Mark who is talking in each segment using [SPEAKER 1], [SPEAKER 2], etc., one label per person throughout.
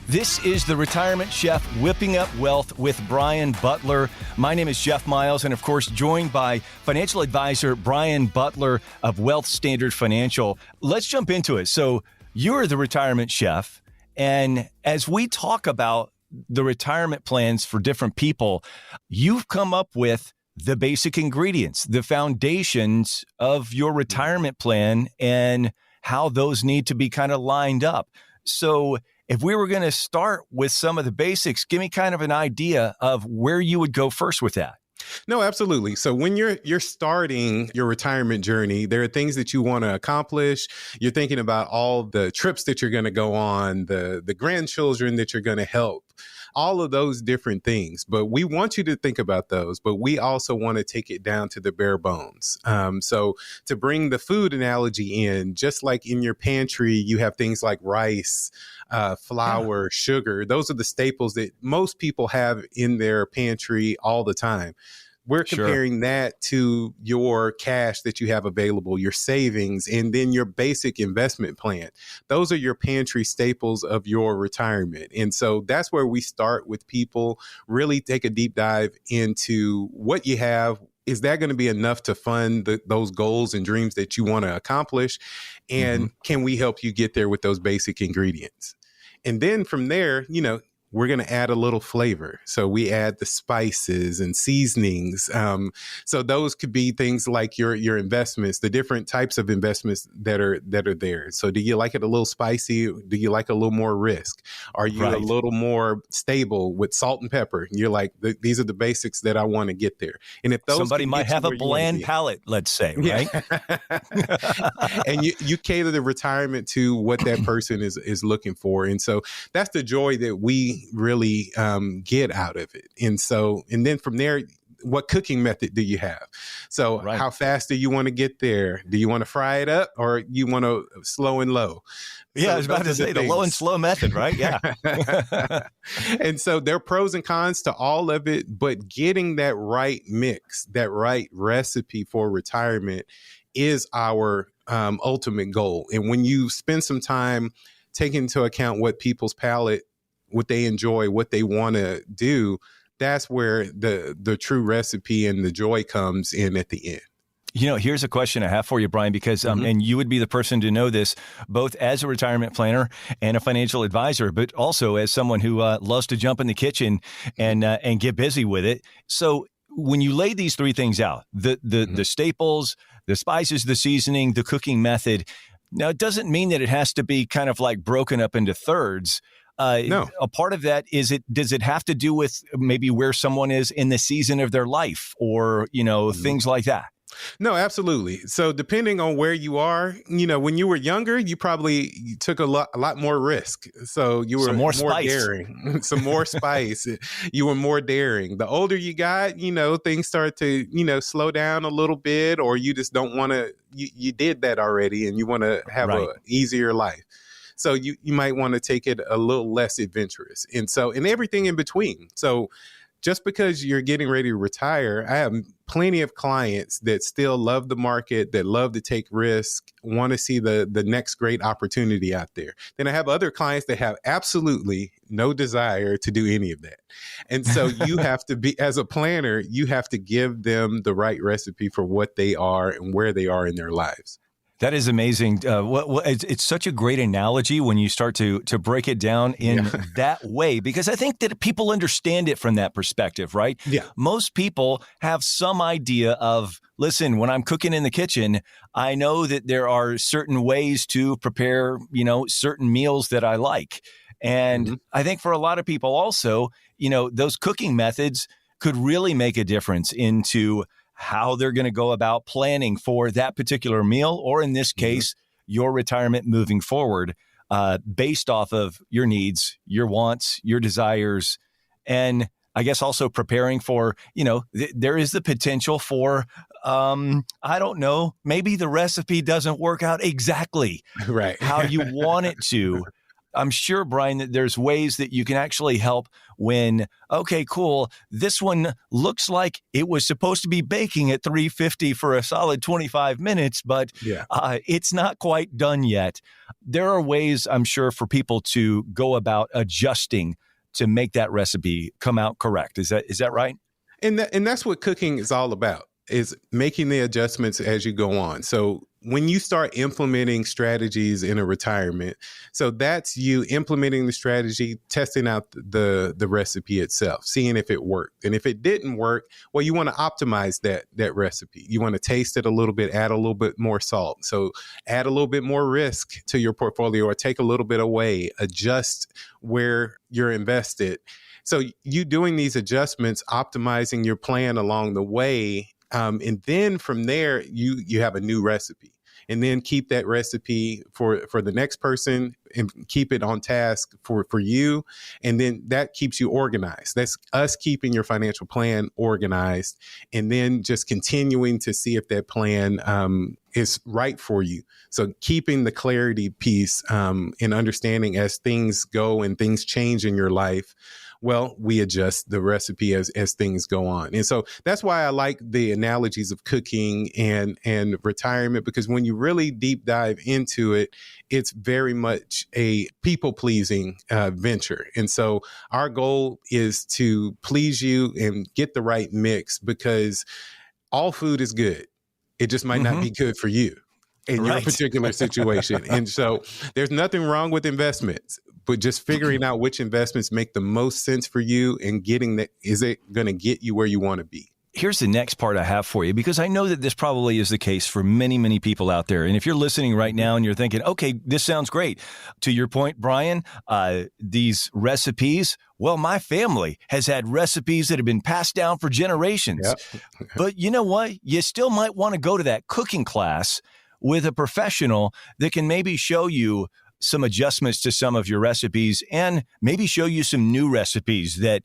[SPEAKER 1] This is the Retirement Chef Whipping Up Wealth with Brian Butler. My name is Jeff Miles, and of course, joined by financial advisor Brian Butler of Wealth Standard Financial. Let's jump into it. So you're the retirement chef, and as we talk about the retirement plans for different people, you've come up with the basic ingredients, the foundations of your retirement plan and how those need to be kind of lined up. So if we were going to start with some of the basics, give me kind of an idea of where you would go first with that.
[SPEAKER 2] No, absolutely. So when you're starting your retirement journey, there are things that you want to accomplish. You're thinking about all the trips that you're going to go on, the grandchildren that you're going to help, all of those different things. But we want you to think about those, but we also want to take it down to the bare bones. So to bring the food analogy in, just like in your pantry, you have things like rice, flour, sugar. Those are the staples that most people have in their pantry all the time. We're comparing that to your cash that you have available, your savings, and then your basic investment plan. Those are your pantry staples of your retirement. And so that's where we start with people, really take a deep dive into what you have. Is that going to be enough to fund those goals and dreams that you want to accomplish? And can we help you get there with those basic ingredients? And then from there, we're going to add a little flavor. So we add the spices and seasonings. So those could be things like your investments, the different types of investments that are there. So do you like it a little spicy? Do you like a little more risk? Are you a little more stable with salt and pepper? And you're like, these are the basics that I want to get there. And if those
[SPEAKER 1] somebody might have a bland palate, let's say, right?
[SPEAKER 2] And you cater the retirement to what that person is looking for. And so that's the joy that we really get out of it. And then from there, what cooking method do you have? So how fast do you want to get there? Do you want to fry it up or you want to slow and low?
[SPEAKER 1] Yeah, I was about to say the low and slow method, right? Yeah.
[SPEAKER 2] And so there are pros and cons to all of it, but getting that right mix, that right recipe for retirement is our ultimate goal. And when you spend some time taking into account what people's palate, what they enjoy, what they want to do, that's where the true recipe and the joy comes in at the end.
[SPEAKER 1] Here's a question I have for you, Brian, because and you would be the person to know this, both as a retirement planner and a financial advisor, but also as someone who loves to jump in the kitchen and get busy with it. So when you lay these three things out, the staples, the spices, the seasoning, the cooking method, now it doesn't mean that it has to be kind of like broken up into thirds. No. A part of that does it have to do with maybe where someone is in the season of their life or, things like that?
[SPEAKER 2] No, absolutely. So depending on where you are, when you were younger, you probably took a lot more risk. So you were more daring, some more spice. You were more daring. The older you got, things start to, slow down a little bit, or you just don't want to, you did that already and you want to have an easier life. So you might want to take it a little less adventurous. And everything in between. So just because you're getting ready to retire, I have plenty of clients that still love the market, that love to take risk, want to see the next great opportunity out there. Then I have other clients that have absolutely no desire to do any of that. And so you have to be, as a planner, you have to give them the right recipe for what they are and where they are in their lives.
[SPEAKER 1] That is amazing. It's such a great analogy when you start to break it down in that way, because I think that people understand it from that perspective, right?
[SPEAKER 2] Yeah.
[SPEAKER 1] Most people have some idea of, listen, when I'm cooking in the kitchen, I know that there are certain ways to prepare, certain meals that I like. And I think for a lot of people also, those cooking methods could really make a difference into how they're going to go about planning for that particular meal, or in this case, your retirement moving forward, based off of your needs, your wants, your desires, and I guess also preparing for, there is the potential for, I don't know, maybe the recipe doesn't work out exactly
[SPEAKER 2] right
[SPEAKER 1] how you want it to. I'm sure, Brian, that there's ways that you can actually help when, okay, cool, this one looks like it was supposed to be baking at 350 for a solid 25 minutes, but
[SPEAKER 2] Yeah.
[SPEAKER 1] it's not quite done yet. There are ways, I'm sure, for people to go about adjusting to make that recipe come out correct. Is that right?
[SPEAKER 2] And that's what cooking is all about, is making the adjustments as you go on. So when you start implementing strategies in a retirement, so that's you implementing the strategy, testing out the recipe itself, seeing if it worked. And if it didn't work, well, you want to optimize that recipe. You want to taste it a little bit, add a little bit more salt. So add a little bit more risk to your portfolio or take a little bit away, adjust where you're invested. So you doing these adjustments, optimizing your plan along the way, and then from there, you have a new recipe. And then keep that recipe for the next person and keep it on task for you. And then that keeps you organized. That's us keeping your financial plan organized. And then just continuing to see if that plan is right for you. So keeping the clarity piece and understanding as things go and things change in your life, well, we adjust the recipe as things go on. And so that's why I like the analogies of cooking and retirement, because when you really deep dive into it, it's very much a people pleasing venture. And so our goal is to please you and get the right mix, because all food is good. It just might not be good for you in your particular situation. And so there's nothing wrong with investments, but just figuring out which investments make the most sense for you and getting that, is it going to get you where you want to be?
[SPEAKER 1] Here's the next part I have for you, because I know that this probably is the case for many, many people out there. And if you're listening right now and you're thinking, okay, this sounds great. To your point, Brian, these recipes, well, my family has had recipes that have been passed down for generations.
[SPEAKER 2] Yep.
[SPEAKER 1] But you know what? You still might want to go to that cooking class with a professional that can maybe show you some adjustments to some of your recipes and maybe show you some new recipes that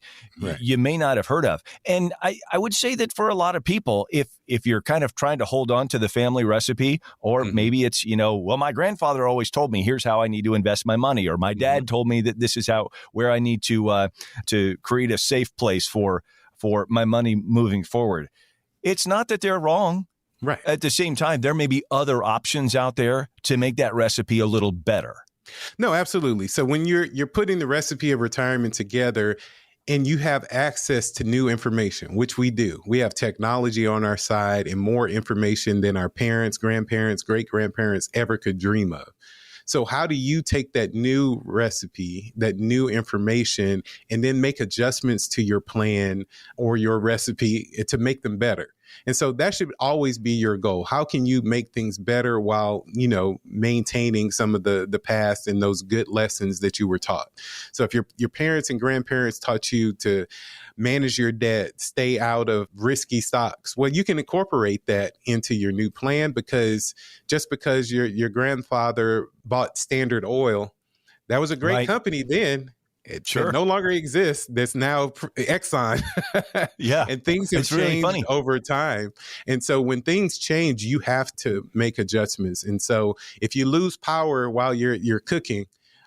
[SPEAKER 1] you may not have heard of. And I would say that for a lot of people, if you're kind of trying to hold on to the family recipe, or maybe it's, well, my grandfather always told me, here's how I need to invest my money, or my dad told me that this is where I need to create a safe place for my money moving forward. It's not that they're wrong.
[SPEAKER 2] Right.
[SPEAKER 1] At the same time, there may be other options out there to make that recipe a little better.
[SPEAKER 2] No, absolutely. So when you're putting the recipe of retirement together and you have access to new information, which we do, we have technology on our side and more information than our parents, grandparents, great-grandparents ever could dream of. So how do you take that new recipe, that new information, and then make adjustments to your plan or your recipe to make them better? And so that should always be your goal. How can you make things better while, maintaining some of the past and those good lessons that you were taught? So if your parents and grandparents taught you to manage your debt, stay out of risky stocks, well, you can incorporate that into your new plan, because just because your grandfather bought Standard Oil, that was a great company then. It no longer exists. That's now Exxon.
[SPEAKER 1] Yeah.
[SPEAKER 2] And things have changed over time. And so when things change, you have to make adjustments. And so if you lose power while you're cooking,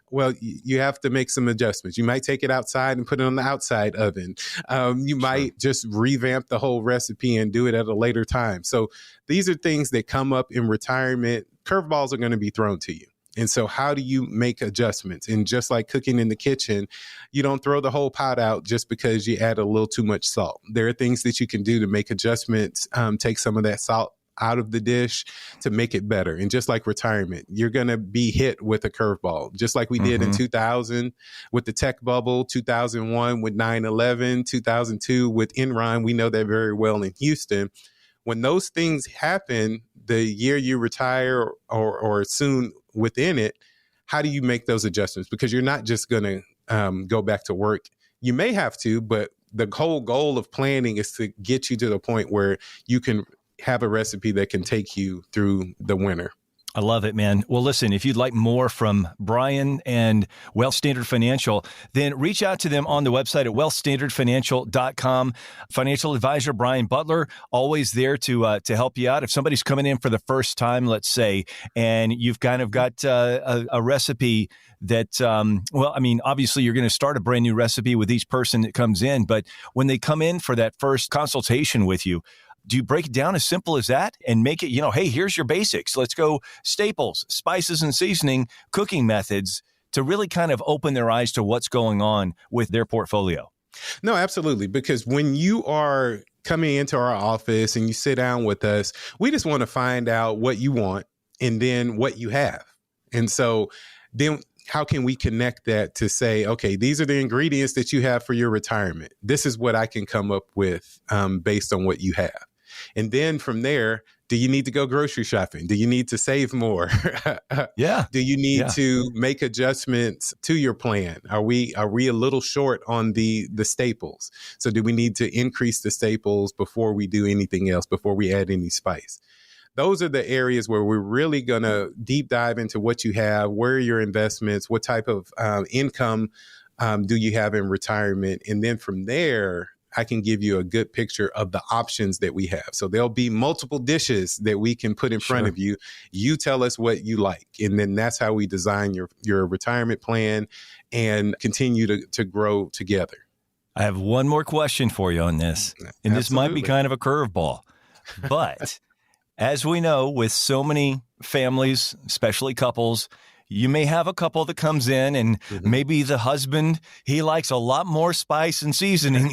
[SPEAKER 2] well, you have to make some adjustments. You might take it outside and put it on the outside oven. You might just revamp the whole recipe and do it at a later time. So these are things that come up in retirement. Curveballs are going to be thrown to you. And so how do you make adjustments? And just like cooking in the kitchen, you don't throw the whole pot out just because you add a little too much salt. There are things that you can do to make adjustments, take some of that salt out of the dish to make it better. And just like retirement, you're going to be hit with a curveball, just like we did in 2000 with the tech bubble, 2001 with 9/11, 2002 with Enron. We know that very well in Houston. When those things happen, the year you retire or soon within it, how do you make those adjustments? Because you're not just going to go back to work. You may have to, but the whole goal of planning is to get you to the point where you can have a recipe that can take you through the winter.
[SPEAKER 1] I love it, man. Well, listen, if you'd like more from Brian and Wealth Standard Financial, then reach out to them on the website at wealthstandardfinancial.com. Financial advisor Brian Butler, always there to help you out. If somebody's coming in for the first time, let's say, and you've kind of got a recipe that, obviously you're going to start a brand new recipe with each person that comes in, but when they come in for that first consultation with you, do you break it down as simple as that and make it, hey, here's your basics. Let's go staples, spices and seasoning, cooking methods to really kind of open their eyes to what's going on with their portfolio?
[SPEAKER 2] No, absolutely. Because when you are coming into our office and you sit down with us, we just want to find out what you want and then what you have. And so then how can we connect that to say, okay, these are the ingredients that you have for your retirement. This is what I can come up with based on what you have. And then from there, do you need to go grocery shopping? Do you need to save more?
[SPEAKER 1] Yeah.
[SPEAKER 2] Do you need to make adjustments to your plan? Are we a little short on the staples? So do we need to increase the staples before we do anything else, before we add any spice? Those are the areas where we're really going to deep dive into what you have, where are your investments, what type of income do you have in retirement? And then from there, I can give you a good picture of the options that we have. So there'll be multiple dishes that we can put in front of you. You tell us what you like. And then that's how we design your retirement plan and continue to grow together.
[SPEAKER 1] I have one more question for you on this. And This might be kind of a curveball. But as we know, with so many families, especially couples, you may have a couple that comes in and maybe the husband, he likes a lot more spice and seasoning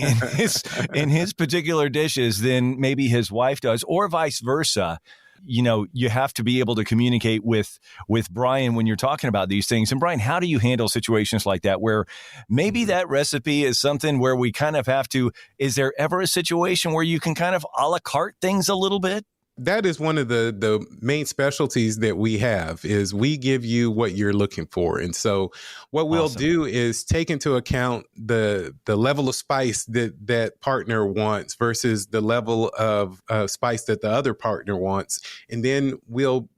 [SPEAKER 1] in his particular dishes than maybe his wife does, or vice versa. You have to be able to communicate with Brian when you're talking about these things. And Brian, how do you handle situations like that where maybe that recipe is something where we kind of have to, is there ever a situation where you can kind of a la carte things a little bit?
[SPEAKER 2] That is one of the main specialties that we have is we give you what you're looking for. And so what we'll do is take into account the level of spice that partner wants versus the level of spice that the other partner wants. And then we'll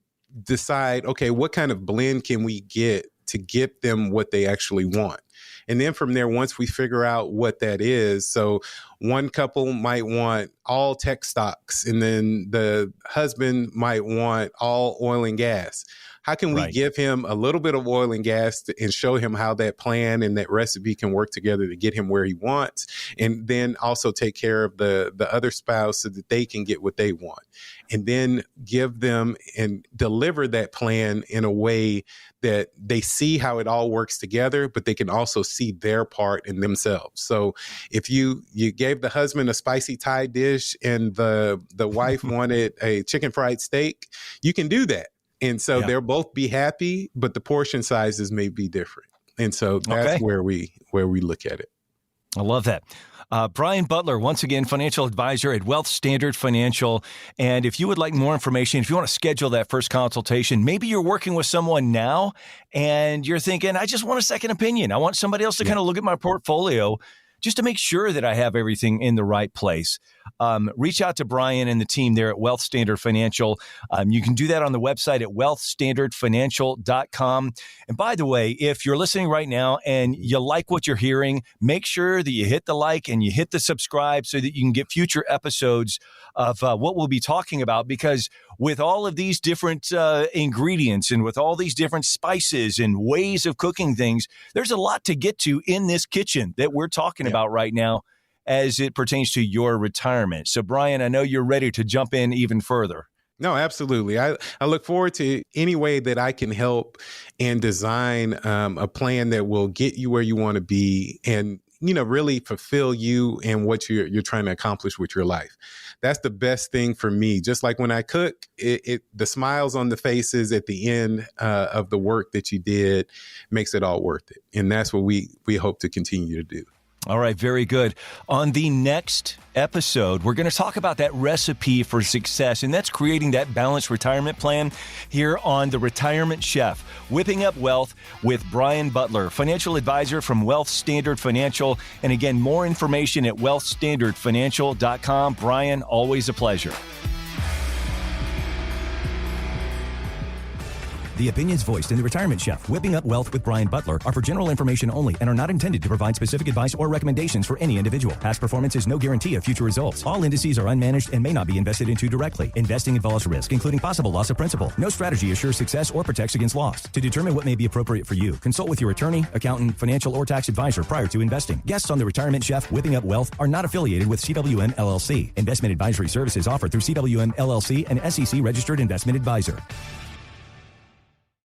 [SPEAKER 2] decide, okay, what kind of blend can we get to get them what they actually want? And then from there, once we figure out what that is, so one couple might want all tech stocks, and then the husband might want all oil and gas. How can we give him a little bit of oil and gas and show him how that plan and that recipe can work together to get him where he wants, and then also take care of the other spouse so that they can get what they want, and then give them and deliver that plan in a way that they see how it all works together, but they can also see their part in themselves. So if you gave the husband a spicy Thai dish and the wife wanted a chicken fried steak, you can do that. And so they'll both be happy, but the portion sizes may be different. And so that's where we look at it.
[SPEAKER 1] I love that. Brian Butler, once again, financial advisor at Wealth Standard Financial. And if you would like more information, if you want to schedule that first consultation, maybe you're working with someone now and you're thinking, I just want a second opinion. I want somebody else to kind of look at my portfolio just to make sure that I have everything in the right place. Reach out to Brian and the team there at Wealth Standard Financial. You can do that on the website at wealthstandardfinancial.com. And by the way, if you're listening right now and you like what you're hearing, make sure that you hit the like and you hit the subscribe so that you can get future episodes of what we'll be talking about. Because with all of these different ingredients and with all these different spices and ways of cooking things, there's a lot to get to in this kitchen that we're talking about right now as it pertains to your retirement. So, Brian, I know you're ready to jump in even further.
[SPEAKER 2] No, absolutely. I look forward to any way that I can help and design a plan that will get you where you want to be and, really fulfill you and what you're trying to accomplish with your life. That's the best thing for me. Just like when I cook, the smiles on the faces at the end of the work that you did makes it all worth it. And that's what we hope to continue to do.
[SPEAKER 1] All right, very good. On the next episode, we're going to talk about that recipe for success, and that's creating that balanced retirement plan here on The Retirement Chef, Whipping Up Wealth with Brian Butler, financial advisor from Wealth Standard Financial. And again, more information at wealthstandardfinancial.com. Brian, always a pleasure. The opinions voiced in The Retirement Chef, Whipping Up Wealth with Brian Butler, are for general information only and are not intended to provide specific advice or recommendations for any individual. Past performance is no guarantee of future results. All indices are unmanaged and may not be invested into directly. Investing involves risk, including possible loss of principal. No strategy assures success or protects against loss. To determine what may be appropriate for you, consult with your attorney, accountant, financial, or tax advisor prior to investing. Guests on The Retirement Chef, Whipping Up Wealth are not affiliated with CWM LLC. Investment advisory services offered through CWM LLC, an SEC registered investment advisor.